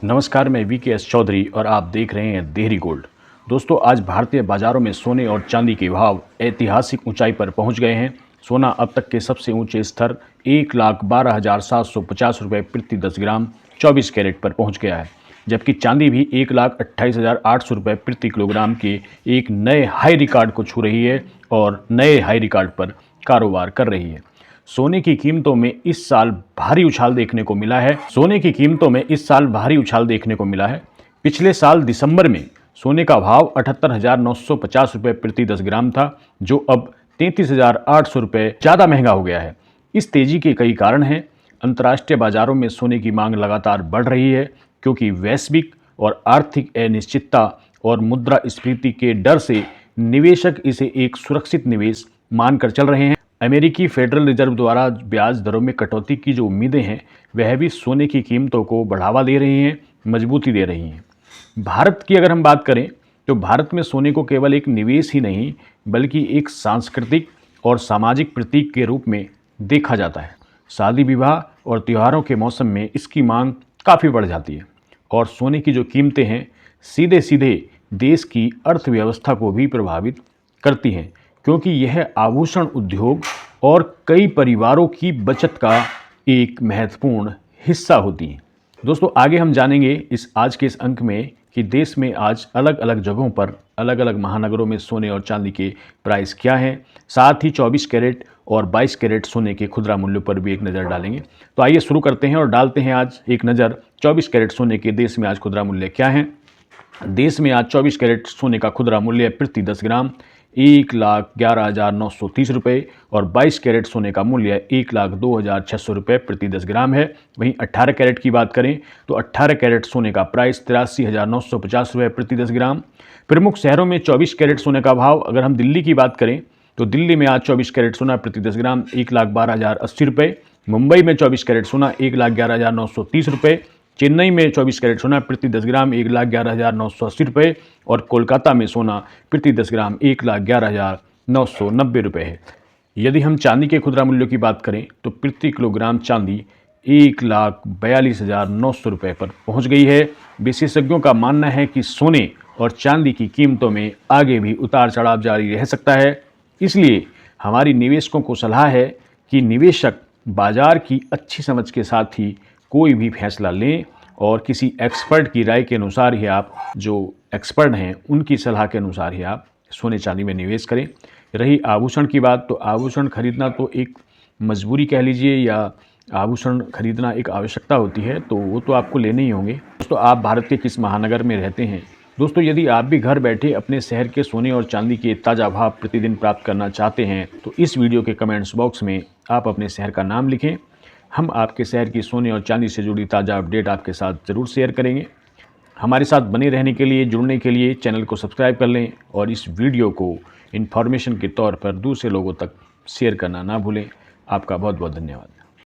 नमस्कार, मैं वीके चौधरी और आप देख रहे हैं देहरी गोल्ड। दोस्तों, आज भारतीय बाजारों में सोने और चांदी के भाव ऐतिहासिक ऊंचाई पर पहुंच गए हैं। सोना अब तक के सबसे ऊंचे स्तर 1,12,750 रुपये प्रति 10 ग्राम 24 कैरेट पर पहुंच गया है, जबकि चांदी भी 1,28,800 रुपये प्रति किलोग्राम के एक नए हाई रिकॉर्ड को छू रही है और नए हाई रिकॉर्ड पर कारोबार कर रही है। सोने की कीमतों में इस साल भारी उछाल देखने को मिला है। पिछले साल दिसंबर में सोने का भाव 78,950 रुपये प्रति 10 ग्राम था, जो अब 33,800 रुपये ज़्यादा महंगा हो गया है। इस तेजी के कई कारण हैं। अंतर्राष्ट्रीय बाजारों में सोने की मांग लगातार बढ़ रही है, क्योंकि वैश्विक और आर्थिक अनिश्चितता और मुद्रास्फीति के डर से निवेशक इसे एक सुरक्षित निवेश मानकर चल रहे हैं। अमेरिकी फेडरल रिजर्व द्वारा ब्याज दरों में कटौती की जो उम्मीदें हैं, वह भी सोने की कीमतों को बढ़ावा दे रही हैं, मजबूती दे रही हैं। भारत की अगर हम बात करें तो भारत में सोने को केवल एक निवेश ही नहीं, बल्कि एक सांस्कृतिक और सामाजिक प्रतीक के रूप में देखा जाता है। शादी विवाह और त्योहारों के मौसम में इसकी मांग काफ़ी बढ़ जाती है और सोने की जो कीमतें हैं, सीधे सीधे देश की अर्थव्यवस्था को भी प्रभावित करती हैं, क्योंकि यह आभूषण उद्योग और कई परिवारों की बचत का एक महत्वपूर्ण हिस्सा होती हैं। दोस्तों, आगे हम जानेंगे आज के इस अंक में कि देश में आज अलग अलग जगहों पर, अलग अलग महानगरों में सोने और चांदी के प्राइस क्या हैं। साथ ही 24 कैरेट और 22 कैरेट सोने के खुदरा मूल्यों पर भी एक नज़र डालेंगे। तो आइए शुरू करते हैं और डालते हैं आज एक नज़र 24 कैरेट सोने के देश में आज खुदरा मूल्य क्या हैं। देश में आज 24 कैरेट सोने का खुदरा मूल्य प्रति 10 ग्राम 1,11,930 रुपये और 22 कैरेट सोने का मूल्य 1,02,600 रुपये प्रति 10 ग्राम है। वहीं 18 कैरेट की बात करें तो 18 कैरेट सोने का प्राइस 83,950 रुपये प्रति 10 ग्राम। प्रमुख शहरों में 24 कैरेट सोने का भाव, अगर हम दिल्ली की बात करें तो दिल्ली में आज 24 कैरेट सोना प्रति 10 ग्राम 1,12,080 रुपये। मुंबई में 24 कैरेट सोना 1,11,930 रुपये। चेन्नई में 24 कैरेट सोना प्रति 10 ग्राम 1,11,980 रुपये और कोलकाता में सोना प्रति 10 ग्राम 1,11,990 रुपये है। यदि हम चांदी के खुदरा मूल्यों की बात करें तो प्रति किलोग्राम चांदी 1,42,900 रुपये पर पहुंच गई है। विशेषज्ञों का मानना है कि सोने और चांदी की कीमतों में आगे भी उतार चढ़ाव जारी रह सकता है। इसलिए हमारी निवेशकों को सलाह है कि निवेशक बाजार की अच्छी समझ के साथ ही कोई भी फैसला लें और किसी एक्सपर्ट की राय के अनुसार ही आप, जो एक्सपर्ट हैं उनकी सलाह के अनुसार ही आप सोने चांदी में निवेश करें। रही आभूषण की बात, तो आभूषण खरीदना तो एक मजबूरी कह लीजिए, या आभूषण खरीदना एक आवश्यकता होती है, तो वो तो आपको लेने ही होंगे। दोस्तों, आप भारत के किस महानगर में रहते हैं? दोस्तों, यदि आप भी घर बैठे अपने शहर के सोने और चांदी के ताज़ा भाव प्रतिदिन प्राप्त करना चाहते हैं, तो इस वीडियो के कमेंट्स बॉक्स में आप अपने शहर का नाम लिखें। हम आपके शहर की सोने और चांदी से जुड़ी ताज़ा अपडेट आपके साथ ज़रूर शेयर करेंगे। हमारे साथ बने रहने के लिए, जुड़ने के लिए चैनल को सब्सक्राइब कर लें और इस वीडियो को इन्फॉर्मेशन के तौर पर दूसरे लोगों तक शेयर करना ना भूलें। आपका बहुत बहुत धन्यवाद।